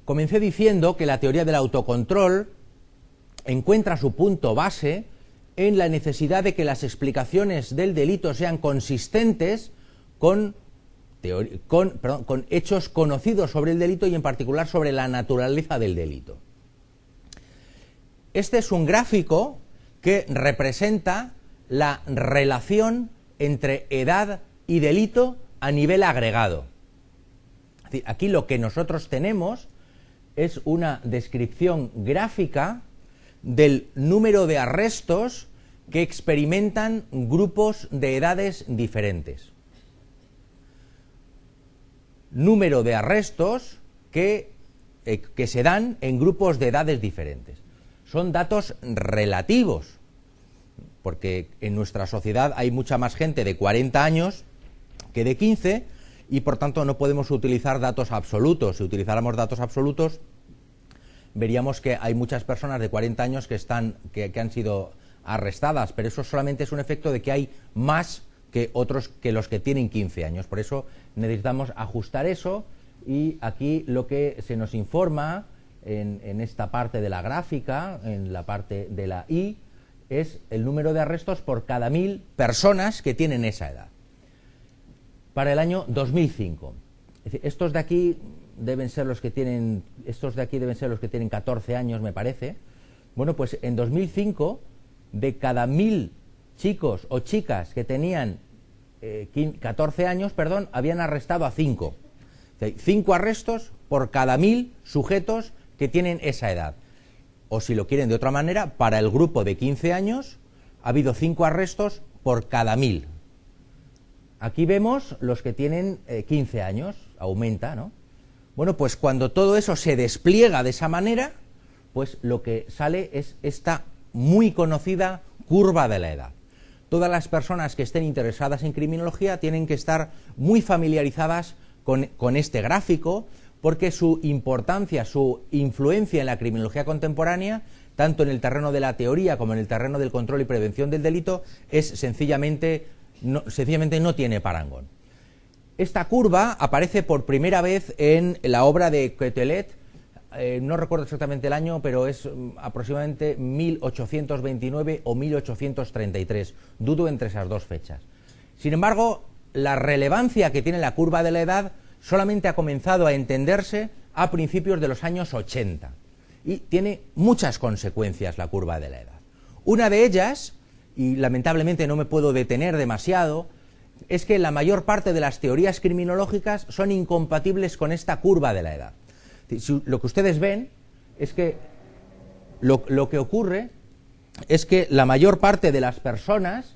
Comencé diciendo que la teoría del autocontrol encuentra su punto base en la necesidad de que las explicaciones del delito sean consistentes con hechos conocidos sobre el delito y en particular sobre la naturaleza del delito. Este es un gráfico que representa la relación entre edad y delito a nivel agregado. Es decir, aquí lo que nosotros tenemos es una descripción gráfica del número de arrestos que experimentan grupos de edades diferentes. Número de arrestos que se dan en grupos de edades diferentes. Son datos relativos, porque en nuestra sociedad hay mucha más gente de 40 años que de 15 y por tanto no podemos utilizar datos absolutos. Si utilizáramos datos absolutos, veríamos que hay muchas personas de 40 años que han sido arrestadas, pero eso solamente es un efecto de que hay más que otros que los que tienen 15 años. Por eso necesitamos ajustar eso y aquí lo que se nos informa en esta parte de la gráfica, en la parte de la Y, es el número de arrestos por cada 1000 personas que tienen esa edad. Para el año 2005. Es decir, estos de aquí deben ser los que tienen 14 años, me parece. Bueno, pues en 2005, de cada 1000 chicos o chicas que tenían 14 años, habían arrestado a 5. Es decir, 5 arrestos por cada 1000 sujetos que tienen esa edad. O si lo quieren de otra manera, para el grupo de 15 años ha habido 5 arrestos por cada 1000. Aquí vemos los que tienen 15 años, aumenta, ¿no? Bueno, pues cuando todo eso se despliega de esa manera, pues lo que sale es esta muy conocida curva de la edad. Todas las personas que estén interesadas en criminología tienen que estar muy familiarizadas con este gráfico, porque su importancia, su influencia en la criminología contemporánea, tanto en el terreno de la teoría como en el terreno del control y prevención del delito, es sencillamente no tiene parangón. Esta curva aparece por primera vez en la obra de Quetelet, no recuerdo exactamente el año, pero es aproximadamente 1829 o 1833, dudo entre esas dos fechas. Sin embargo, la relevancia que tiene la curva de la edad solamente ha comenzado a entenderse a principios de los años 80 y tiene muchas consecuencias la curva de la edad. Una de ellas, y lamentablemente no me puedo detener demasiado, es que la mayor parte de las teorías criminológicas son incompatibles con esta curva de la edad. Lo que ustedes ven es que lo que ocurre es que la mayor parte de las personas,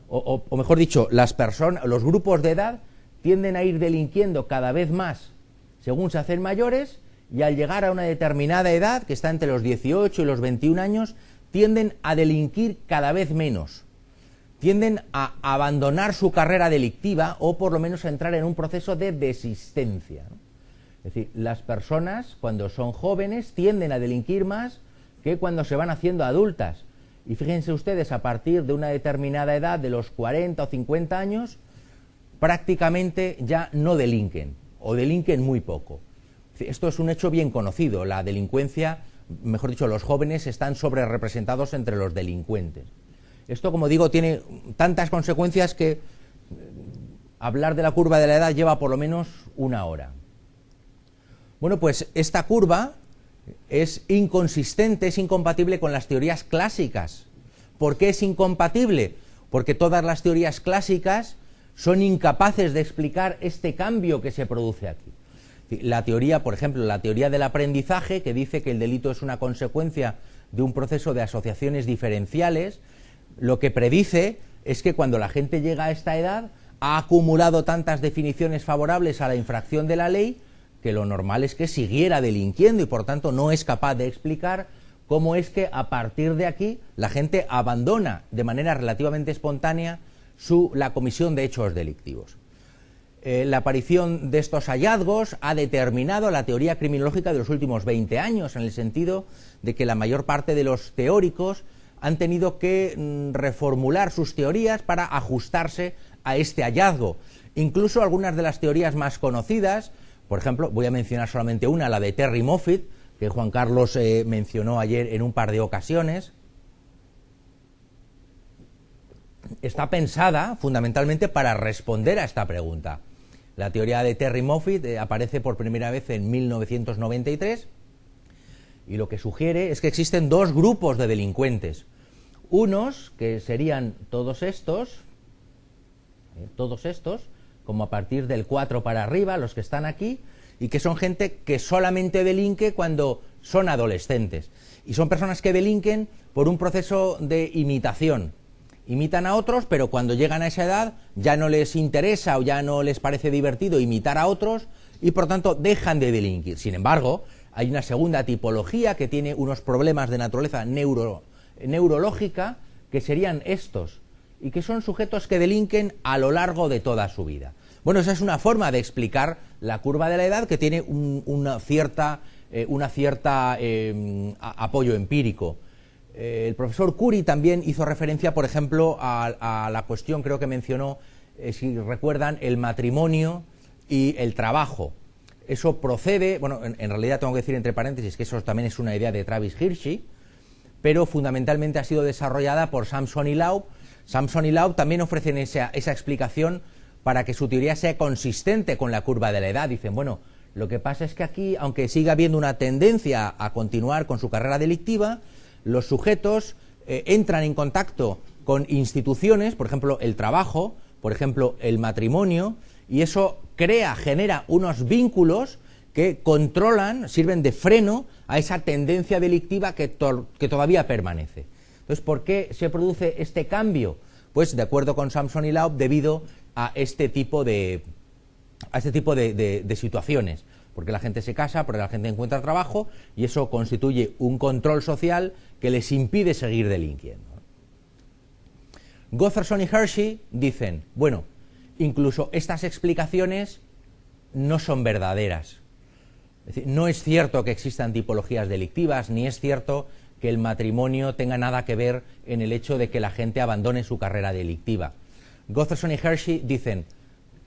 o mejor dicho, los grupos de edad tienden a ir delinquiendo cada vez más según se hacen mayores y al llegar a una determinada edad, que está entre los 18 y los 21 años, tienden a delinquir cada vez menos. Tienden a abandonar su carrera delictiva o por lo menos a entrar en un proceso de desistencia, ¿no? Es decir, las personas cuando son jóvenes tienden a delinquir más que cuando se van haciendo adultas. Y fíjense ustedes, a partir de una determinada edad, de los 40 o 50 años, prácticamente ya no delinquen o delinquen muy poco. Esto es un hecho bien conocido. La delincuencia, mejor dicho, los jóvenes están sobrerepresentados entre los delincuentes. Esto, como digo, tiene tantas consecuencias que hablar de la curva de la edad lleva por lo menos una hora. Bueno, pues esta curva es inconsistente, es incompatible con las teorías clásicas. ¿Por qué es incompatible? Porque todas las teorías clásicas son incapaces de explicar este cambio que se produce aquí. La teoría, por ejemplo, la teoría del aprendizaje, que dice que el delito es una consecuencia de un proceso de asociaciones diferenciales, lo que predice es que cuando la gente llega a esta edad ha acumulado tantas definiciones favorables a la infracción de la ley que lo normal es que siguiera delinquiendo y por tanto no es capaz de explicar cómo es que a partir de aquí la gente abandona de manera relativamente espontánea la comisión de hechos delictivos. La aparición de estos hallazgos ha determinado la teoría criminológica de los últimos 20 años, en el sentido de que la mayor parte de los teóricos han tenido que reformular sus teorías para ajustarse a este hallazgo. Incluso algunas de las teorías más conocidas, Por ejemplo, voy a mencionar solamente una, la de Terry Moffitt, que Juan Carlos mencionó ayer en un par de ocasiones. Está pensada fundamentalmente para responder a esta pregunta. La teoría de Terry Moffitt aparece por primera vez en 1993 y lo que sugiere es que existen dos grupos de delincuentes. Unos que serían todos estos, como a partir del 4 para arriba, los que están aquí, y que son gente que solamente delinque cuando son adolescentes. Y son personas que delinquen por un proceso de imitación. Imitan a otros, pero cuando llegan a esa edad ya no les interesa o ya no les parece divertido imitar a otros y por tanto dejan de delinquir. Sin embargo, hay una segunda tipología que tiene unos problemas de naturaleza neurológica que serían estos y que son sujetos que delinquen a lo largo de toda su vida. Bueno, esa es una forma de explicar la curva de la edad que tiene una cierta apoyo empírico. El profesor Curie también hizo referencia, por ejemplo, a la cuestión, creo que mencionó, si recuerdan, el matrimonio y el trabajo. Eso procede, bueno, en realidad tengo que decir entre paréntesis que eso también es una idea de Travis Hirschi, pero fundamentalmente ha sido desarrollada por Sampson y Laub. Sampson y Laub también ofrecen esa explicación para que su teoría sea consistente con la curva de la edad. Dicen, bueno, lo que pasa es que aquí, aunque siga habiendo una tendencia a continuar con su carrera delictiva, los sujetos entran en contacto con instituciones, por ejemplo, el trabajo, por ejemplo, el matrimonio, y eso genera unos vínculos que controlan, sirven de freno a esa tendencia delictiva que todavía permanece. Entonces, ¿por qué se produce este cambio? Pues, de acuerdo con Sampson y Laub, debido a este tipo de situaciones. Porque la gente se casa, porque la gente encuentra trabajo y eso constituye un control social que les impide seguir delinquiendo. Gotherson y Hirschi dicen, bueno, incluso estas explicaciones no son verdaderas. Es decir, no es cierto que existan tipologías delictivas, ni es cierto que el matrimonio tenga nada que ver en el hecho de que la gente abandone su carrera delictiva. Gotherson y Hirschi dicen,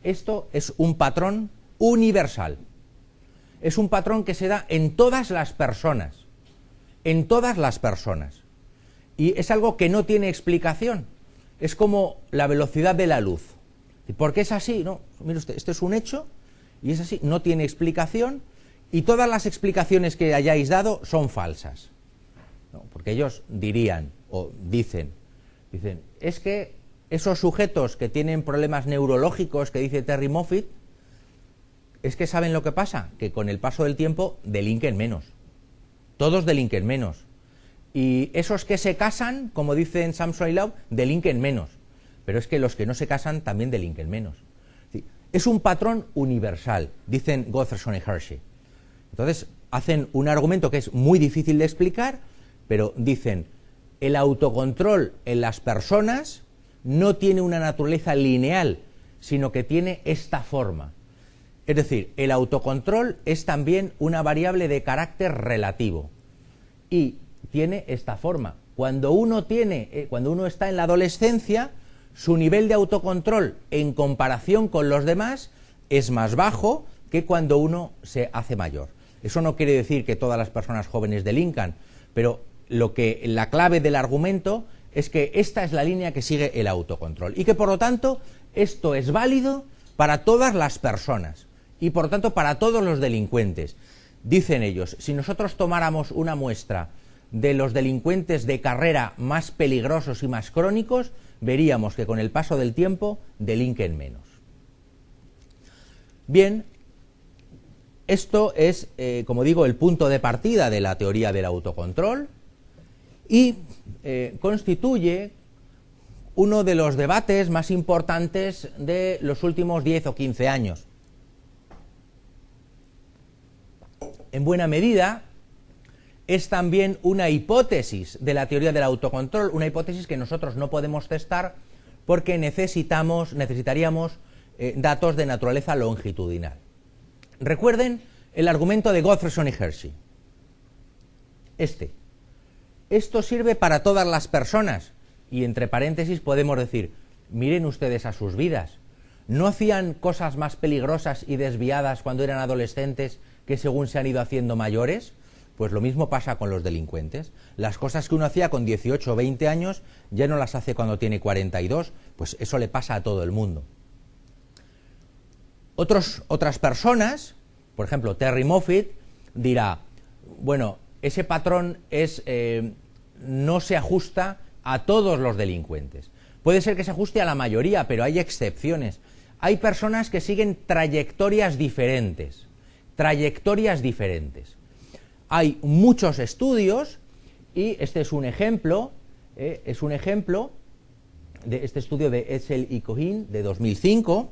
esto es un patrón universal. Es un patrón que se da en todas las personas, y es algo que no tiene explicación. Es como la velocidad de la luz. ¿Por qué es así? No, mire usted, esto es un hecho y es así, no tiene explicación y todas las explicaciones que hayáis dado son falsas. No, porque ellos dirían o dicen, es que esos sujetos que tienen problemas neurológicos que dice Terry Moffitt, es que ¿saben lo que pasa? Que con el paso del tiempo delinquen menos. Todos delinquen menos. Y esos que se casan, como dicen Sampson y Laub, delinquen menos. Pero es que los que no se casan también delinquen menos. Es un patrón universal, dicen Gotherson y Hirschi. Entonces, hacen un argumento que es muy difícil de explicar, pero dicen, el autocontrol en las personas no tiene una naturaleza lineal, sino que tiene esta forma. Es decir, el autocontrol es también una variable de carácter relativo y tiene esta forma. Cuando uno está en la adolescencia, su nivel de autocontrol en comparación con los demás es más bajo que cuando uno se hace mayor. Eso no quiere decir que todas las personas jóvenes delincan, pero la clave del argumento es que esta es la línea que sigue el autocontrol y que por lo tanto esto es válido para todas las personas y por lo tanto para todos los delincuentes. Dicen ellos, si nosotros tomáramos una muestra de los delincuentes de carrera más peligrosos y más crónicos, veríamos que con el paso del tiempo delinquen menos. Bien, esto es, como digo, el punto de partida de la teoría del autocontrol y constituye uno de los debates más importantes de los últimos 10 o 15 años. En buena medida, es también una hipótesis de la teoría del autocontrol, una hipótesis que nosotros no podemos testar porque necesitaríamos datos de naturaleza longitudinal. Recuerden el argumento de Gotherson y Hirschi. Esto sirve para todas las personas y entre paréntesis podemos decir, miren ustedes a sus vidas. ¿no hacían cosas más peligrosas y desviadas cuando eran adolescentes que según se han ido haciendo mayores? Pues lo mismo pasa con los delincuentes. Las cosas que uno hacía con 18 o 20 años ya no las hace cuando tiene 42, pues eso le pasa a todo el mundo. Otras personas, por ejemplo, Terry Moffitt, dirá, bueno, ese patrón no se ajusta a todos los delincuentes. Puede ser que se ajuste a la mayoría, pero hay excepciones. Hay personas que siguen trayectorias diferentes. Hay muchos estudios, y este es un ejemplo de este estudio de Etzel y Cohen de 2005,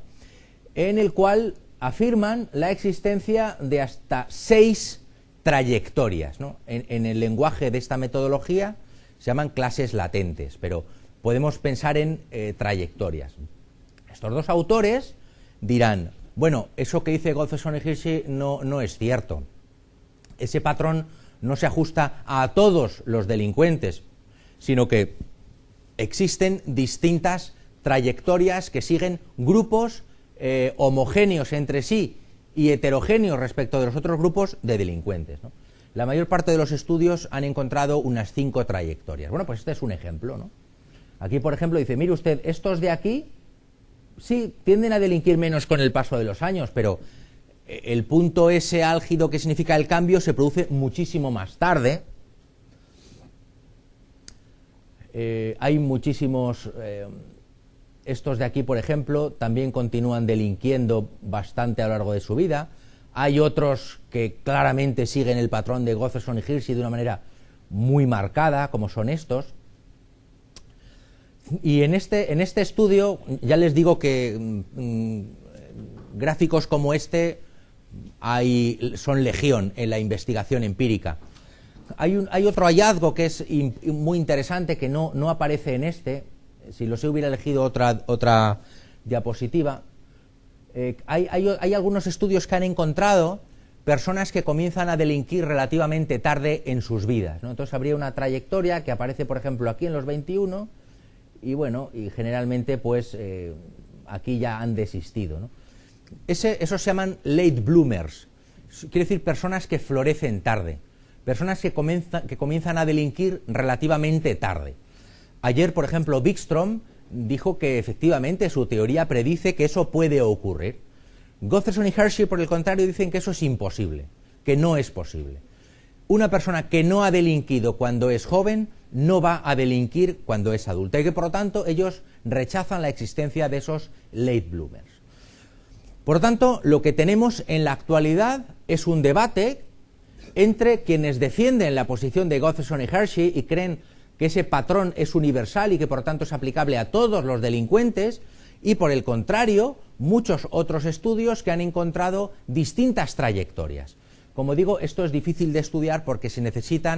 en el cual afirman la existencia de hasta 6 trayectorias, ¿no? En el lenguaje de esta metodología se llaman clases latentes, pero podemos pensar en trayectorias. Estos dos autores dirán, bueno, eso que dice Gottfredson y Hirschi no es cierto. Ese patrón no se ajusta a todos los delincuentes, sino que existen distintas trayectorias que siguen grupos homogéneos entre sí y heterogéneos respecto de los otros grupos de delincuentes, ¿no? La mayor parte de los estudios han encontrado unas 5 trayectorias. Bueno, pues este es un ejemplo, ¿no? Aquí, por ejemplo, dice, mire usted, estos de aquí sí tienden a delinquir menos con el paso de los años, pero el punto ese álgido que significa el cambio se produce muchísimo más tarde. Hay muchísimos... estos de aquí, por ejemplo, también continúan delinquiendo bastante a lo largo de su vida. Hay otros que claramente siguen el patrón de Gottfredson y Hirschi de una manera muy marcada, como son estos. Y en este estudio, ya les digo que gráficos como este son legión en la investigación empírica. Hay otro hallazgo que es muy interesante, que no aparece en este. Si los hubiera elegido otra diapositiva. Hay algunos estudios que han encontrado personas que comienzan a delinquir relativamente tarde en sus vidas, ¿no? Entonces habría una trayectoria que aparece, por ejemplo, aquí en los 21, y bueno, y generalmente pues aquí ya han desistido, ¿no? Esos se llaman late bloomers, quiere decir personas que florecen tarde, personas que comienzan a delinquir relativamente tarde. Ayer, por ejemplo, Wikström dijo que efectivamente su teoría predice que eso puede ocurrir. Gottfredson y Hirschi, por el contrario, dicen que eso es imposible, que no es posible. Una persona que no ha delinquido cuando es joven no va a delinquir cuando es adulta, y que por lo tanto ellos rechazan la existencia de esos late bloomers. Por lo tanto, lo que tenemos en la actualidad es un debate entre quienes defienden la posición de Gottfredson y Hirschi y creen que ese patrón es universal y que por tanto es aplicable a todos los delincuentes, y por el contrario, muchos otros estudios que han encontrado distintas trayectorias. Como digo, esto es difícil de estudiar porque se necesita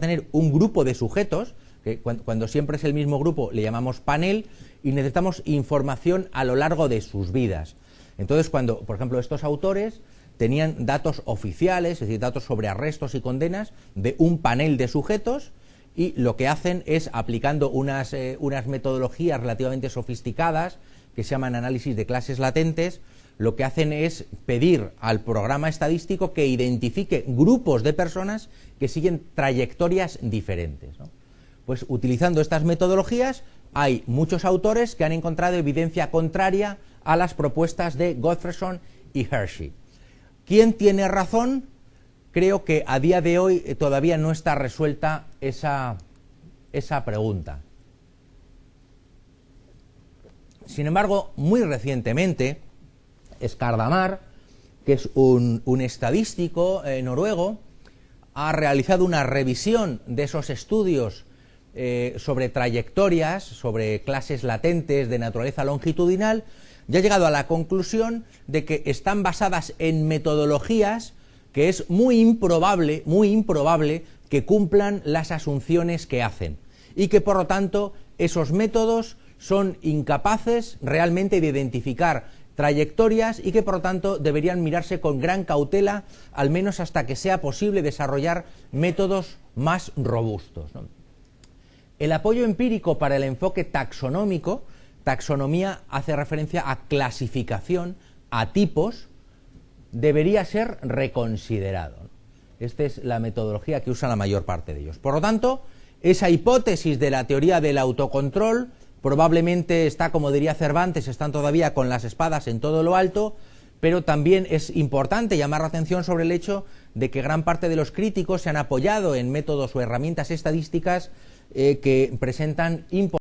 tener un grupo de sujetos, que cuando siempre es el mismo grupo le llamamos panel, y necesitamos información a lo largo de sus vidas. Entonces, cuando, por ejemplo, estos autores tenían datos oficiales, es decir, datos sobre arrestos y condenas de un panel de sujetos, y lo que hacen es, aplicando unas metodologías relativamente sofisticadas que se llaman análisis de clases latentes, lo que hacen es pedir al programa estadístico que identifique grupos de personas que siguen trayectorias diferentes, ¿no? Pues utilizando estas metodologías hay muchos autores que han encontrado evidencia contraria a las propuestas de Gottfredson y Hirschi. ¿Quién tiene razón? Creo que a día de hoy todavía no está resuelta esa pregunta. Sin embargo, muy recientemente, Skardamar, que es un estadístico noruego, ha realizado una revisión de esos estudios sobre trayectorias, sobre clases latentes de naturaleza longitudinal, y ha llegado a la conclusión de que están basadas en metodologías que es muy improbable que cumplan las asunciones que hacen, y que por lo tanto esos métodos son incapaces realmente de identificar trayectorias, y que por lo tanto deberían mirarse con gran cautela, al menos hasta que sea posible desarrollar métodos más robustos, ¿no? El apoyo empírico para el enfoque taxonómico taxonomía hace referencia a clasificación, a tipos, debería ser reconsiderado. Esta es la metodología que usa la mayor parte de ellos. Por lo tanto, esa hipótesis de la teoría del autocontrol probablemente está, como diría Cervantes, están todavía con las espadas en todo lo alto, pero también es importante llamar la atención sobre el hecho de que gran parte de los críticos se han apoyado en métodos o herramientas estadísticas que presentan importantes